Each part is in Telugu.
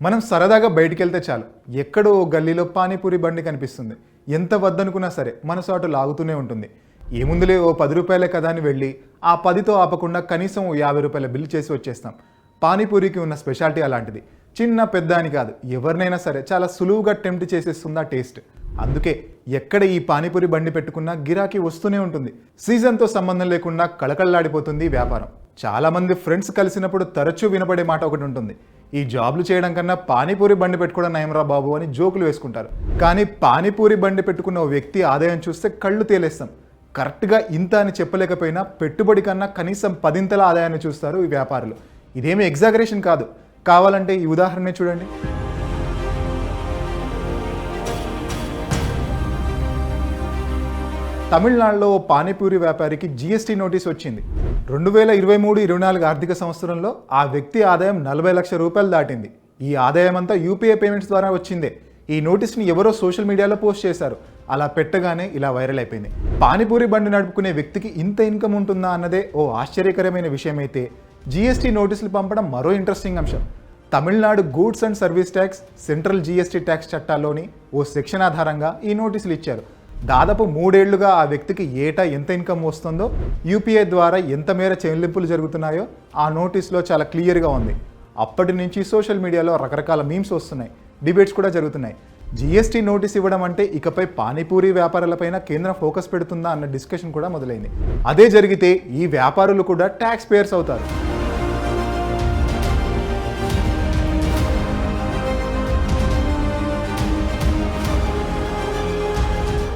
మనం సరదాగా బయటికి వెళ్తే చాలు ఎక్కడో ఓ గల్లీలో పానీపూరి బండి కనిపిస్తుంది. ఎంత వద్దనుకున్నా సరే మనసు అటు లాగుతూనే ఉంటుంది. ఏముందులే ఓ 10 రూపాయలే కదా అని వెళ్ళి ఆ 10తో ఆపకుండా కనీసం ఓ 50 రూపాయల బిల్ చేసి వచ్చేస్తాం. పానీపూరికి ఉన్న స్పెషాలిటీ అలాంటిది. చిన్న పెద్ద అని కాదు, ఎవరినైనా సరే చాలా సులువుగా టెంప్ట్ చేసేస్తుంది ఆ టేస్ట్. అందుకే ఎక్కడ ఈ పానీపూరి బండి పెట్టుకున్నా గిరాకీ వస్తూనే ఉంటుంది. సీజన్తో సంబంధం లేకుండా కళకళలాడిపోతుంది ఈ వ్యాపారం. చాలా మంది ఫ్రెండ్స్ కలిసినప్పుడు తరచూ వినపడే మాట ఒకటి ఉంటుంది, ఈ జాబ్లు చేయడం కన్నా పానీపూరి బండి పెట్టుకోవడం నయంరా బాబు అని జోకులు వేసుకుంటారు. కానీ పానీపూరి బండి పెట్టుకున్న ఓ వ్యక్తి ఆదాయం చూస్తే కళ్ళు తేలేస్తాం. కరెక్ట్గా ఇంత అని చెప్పలేకపోయినా పెట్టుబడి కన్నా కనీసం 10 ఆదాయాన్ని చూస్తారు ఈ వ్యాపారులు. ఇదేమీ ఎగ్జాగరేషన్ కాదు. కావాలంటే ఈ ఉదాహరణ చూడండి. తమిళనాడులో ఓ పానీపూరి వ్యాపారికి జీఎస్టీ నోటీస్ వచ్చింది. 2023-24 ఆర్థిక సంవత్సరంలో ఆ వ్యక్తి ఆదాయం 40 లక్షల రూపాయలు దాటింది. ఈ ఆదాయం అంతా యూపీఐ పేమెంట్స్ ద్వారా వచ్చిందే. ఈ నోటీస్ని ఎవరో సోషల్ మీడియాలో పోస్ట్ చేశారు. అలా పెట్టగానే ఇలా వైరల్ అయిపోయింది. పానీపూరి బండి నడుపుకునే వ్యక్తికి ఇంత ఇన్కమ్ ఉంటుందా అన్నదే ఓ ఆశ్చర్యకరమైన విషయం అయితే, జీఎస్టీ నోటీసులు పంపడం మరో ఇంట్రెస్టింగ్ అంశం. Tamil Nadu goods and service tax, central GST tax చట్టాల్లోని ఓ సెక్షన్ ఆధారంగా ఈ నోటీసులు ఇచ్చారు. దాదాపు 3 ఏళ్లుగా ఆ వ్యక్తికి ఏటా ఎంత ఇన్కమ్ వస్తుందో, యూపీఐ ద్వారా ఎంత మేర చెల్లింపులు జరుగుతున్నాయో ఆ నోటీస్లో చాలా క్లియర్గా ఉంది. అప్పటి నుంచి సోషల్ మీడియాలో రకరకాల మీమ్స్ వస్తున్నాయి, డిబేట్స్ కూడా జరుగుతున్నాయి. జీఎస్టీ నోటీస్ ఇవ్వడం అంటే ఇకపై పానీపూరి వ్యాపారాలపైన కేంద్రం ఫోకస్ పెడుతుందా అన్న డిస్కషన్ కూడా మొదలైంది. అదే జరిగితే ఈ వ్యాపారులు కూడా ట్యాక్స్ పేయర్స్ అవుతారు.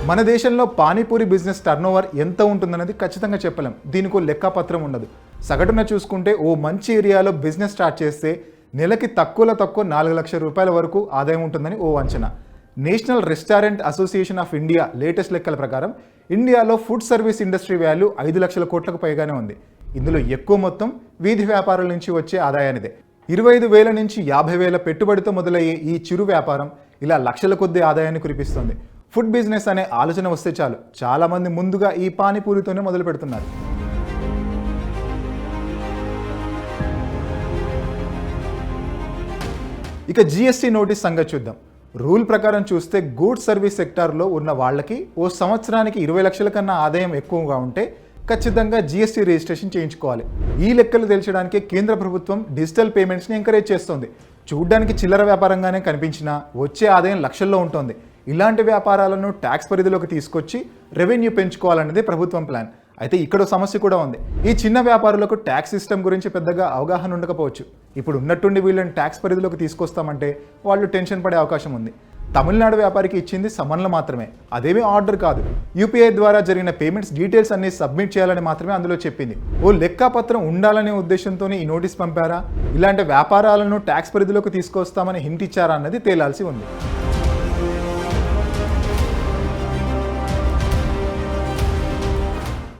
మన దేశంలో పానీపూరి బిజినెస్ టర్నోవర్ ఎంత ఉంటుందన్నది ఖచ్చితంగా చెప్పలేం. దీనికి లెక్కపత్రం ఉండదు. సగటున చూసుకుంటే ఓ మంచి ఏరియాలో బిజినెస్ స్టార్ట్ చేస్తే నెలకి తక్కువ 4 లక్షల రూపాయల వరకు ఆదాయం ఉంటుందని ఓ అంచనా. National restaurant association of India latest లెక్కల ప్రకారం ఇండియాలో ఫుడ్ సర్వీస్ ఇండస్ట్రీ వాల్యూ 5 లక్షల కోట్లకు పైగానే ఉంది. ఇందులో ఎక్కువ మొత్తం వీధి వ్యాపారాల నుంచి వచ్చే ఆదాయానిదే. 25,000 నుంచి 50,000 పెట్టుబడితో మొదలయ్యే ఈ చిరు వ్యాపారం ఇలా లక్షల కొద్ది ఆదాయాన్ని కురిపిస్తుంది. ఫుడ్ బిజినెస్ అనే ఆలోచన వస్తే చాలు చాలామంది ముందుగా ఈ పానీపూరితోనే మొదలు పెడుతున్నారు. ఇక జీఎస్టీ నోటీస్ సంగతి చూద్దాం. రూల్ ప్రకారం చూస్తే గూడ్స్ సర్వీస్ సెక్టార్లో ఉన్న వాళ్ళకి ఓ సంవత్సరానికి 20 లక్షల కన్నా ఆదాయం ఎక్కువగా ఉంటే ఖచ్చితంగా జీఎస్టీ రిజిస్ట్రేషన్ చేయించుకోవాలి. ఈ లెక్కలు తెలియడానికి కేంద్ర ప్రభుత్వం డిజిటల్ పేమెంట్స్ని ఎంకరేజ్ చేస్తోంది. చూడ్డానికి చిల్లర వ్యాపారంగానే కనిపించినా వచ్చే ఆదాయం లక్షల్లో ఉంటుంది. ఇలాంటి వ్యాపారాలను ట్యాక్స్ పరిధిలోకి తీసుకొచ్చి రెవెన్యూ పెంచుకోవాలన్నదే ప్రభుత్వం ప్లాన్. అయితే ఇక్కడ సమస్య కూడా ఉంది. ఈ చిన్న వ్యాపారులకు ట్యాక్స్ సిస్టమ్ గురించి పెద్దగా అవగాహన ఉండకపోవచ్చు. ఇప్పుడు ఉన్నట్టుండి వీళ్ళని ట్యాక్స్ పరిధిలోకి తీసుకొస్తామంటే వాళ్ళు టెన్షన్ పడే అవకాశం ఉంది. తమిళనాడు వ్యాపారికి ఇచ్చింది సమన్లు మాత్రమే, అదేమీ ఆర్డర్ కాదు. యూపీఐ ద్వారా జరిగిన పేమెంట్స్ డీటెయిల్స్ అన్ని సబ్మిట్ చేయాలని మాత్రమే అందులో చెప్పింది. ఓ లెక్కపత్రం ఉండాలనే ఉద్దేశంతోనే ఈ నోటీస్ పంపారా, ఇలాంటి వ్యాపారాలను ట్యాక్స్ పరిధిలోకి తీసుకొస్తామని హింట్ ఇచ్చారా అన్నది తేలాల్సి ఉంది.